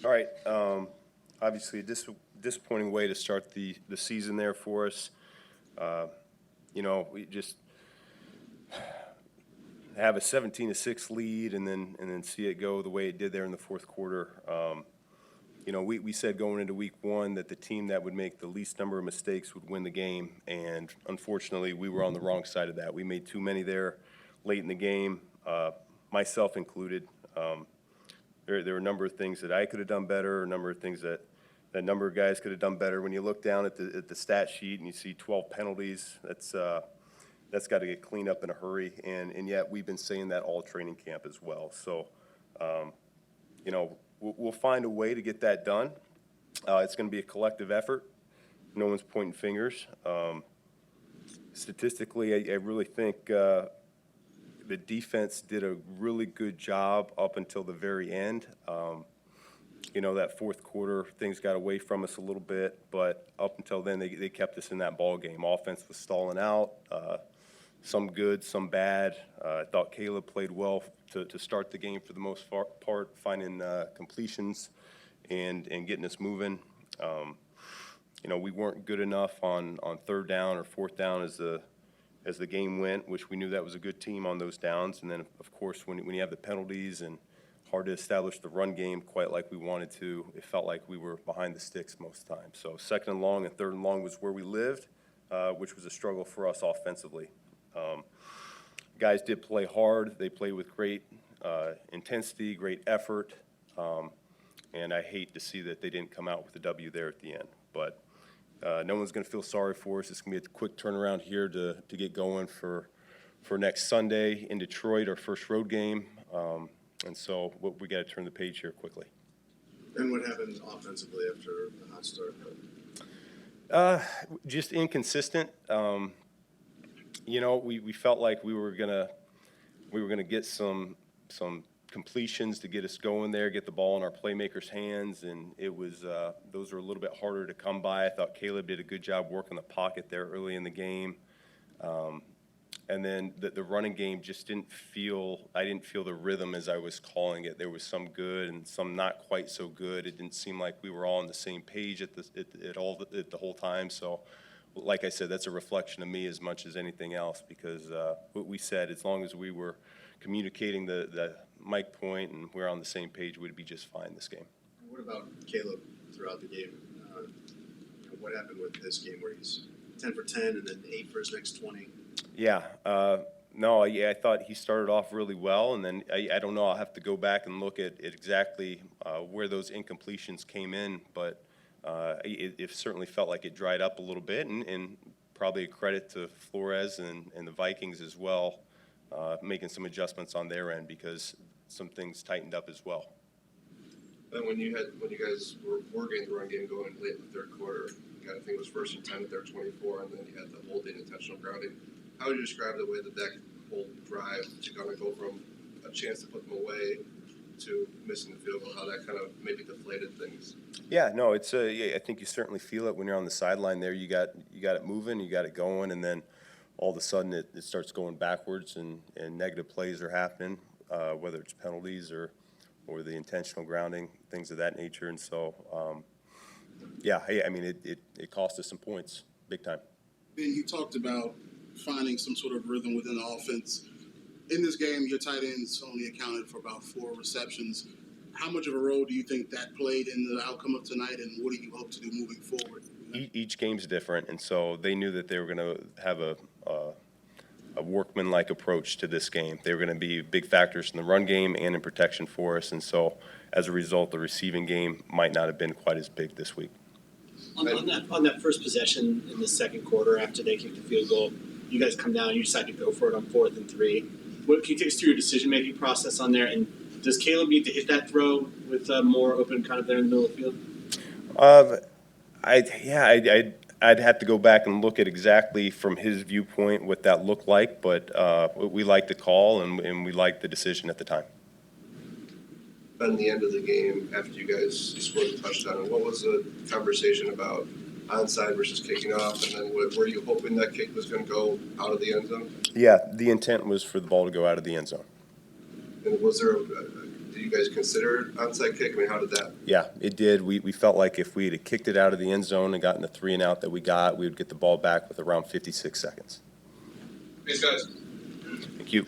All right. Obviously, a disappointing way to start the season there for us. We just have a 17-6 lead and then see it go the way it did there in the fourth quarter. We said going into week one that the team that would make the least number of mistakes would win the game, and unfortunately, we were on the wrong side of that. We made too many there late in the game, myself included. There were a number of things that I could have done better, a number of things that a number of guys could have done better. When you look down at the stat sheet and you see 12 penalties, that's got to get cleaned up in a hurry, and yet we've been saying that all training camp as well. So, we'll find a way to get that done. It's going to be a collective effort. No one's pointing fingers. Statistically, I really think the defense did a really good job up until the very end. That fourth quarter, things got away from us a little bit, but up until then, they kept us in that ball game. Offense was stalling out, some good, some bad. I thought Caleb played well to start the game for the most part, finding completions and getting us moving. We weren't good enough on third down or fourth down as the game went, which we knew that was a good team on those downs. And then, of course, when you have the penalties and hard to establish the run game quite like we wanted to, it felt like we were behind the sticks most times. So second and long and third and long was where we lived, which was a struggle for us offensively. Guys did play hard. They played with great intensity, great effort, and I hate to see that they didn't come out with a W there at the end. But no one's going to feel sorry for us. It's going to be a quick turnaround here to get going for next Sunday in Detroit, our first road game. And so we got to turn the page here quickly. And what happened offensively after a hot start? Just inconsistent. We felt like we were gonna get some completions to get us going there, get the ball in our playmakers' hands, and it was those were a little bit harder to come by. I thought Caleb did a good job working the pocket there early in the game, and then the running game just I didn't feel the rhythm as I was calling it. There was some good and some not quite so good. It didn't seem like we were all on the same page at the whole time. So, like I said, that's a reflection of me as much as anything else, because what we said, as long as we were communicating the mic point and we're on the same page, we'd be just fine this game. What about Caleb throughout the game? What happened with this game where he's 10 for 10 and then 8 for his next 20? Yeah. I thought he started off really well, and then I don't know. I'll have to go back and look at exactly where those incompletions came in, but it certainly felt like it dried up a little bit, and probably a credit to Flores and the Vikings as well, making some adjustments on their end, because some things tightened up as well. And when you guys were getting the run game going late in the third quarter, I think it was first and 10 at their 24, and then you had the holding, intentional grounding. How would you describe the way that whole drive to kind of go from a chance to put them away to missing the field goal, how that kind of maybe deflated things? Yeah, no, I think you certainly feel it when you're on the sideline there. You got it moving, you got it going, and then all of a sudden it starts going backwards, and negative plays are happening, whether it's penalties or the intentional grounding, things of that nature. And so, it cost us some points, big time. Ben, you talked about finding some sort of rhythm within the offense. In this game, your tight ends only accounted for about 4 receptions. How much of a role do you think that played in the outcome of tonight, and what do you hope to do moving forward? Each game's different, and so they knew that they were going to have a workman-like approach to this game. They were going to be big factors in the run game and in protection for us, and so as a result, the receiving game might not have been quite as big this week. On that first possession in the second quarter, after they kicked the field goal, you guys come down, you decide to go for it on 4th and 3. Can you take us through your decision-making process on there? And does Caleb need to hit that throw with more open kind of there in the middle of the field? I'd have to go back and look at exactly from his viewpoint what that looked like, but we liked the call and we liked the decision at the time. At the end of the game, after you guys scored the touchdown, what was the conversation about onside versus kicking off, and then were you hoping that kick was going to go out of the end zone? Yeah, the intent was for the ball to go out of the end zone. And was there did you guys consider onside kick? I mean, how did that? Yeah, it did. We felt like if we had kicked it out of the end zone and gotten the 3 and out that we got, we would get the ball back with around 56 seconds. Thanks, guys. Thank you.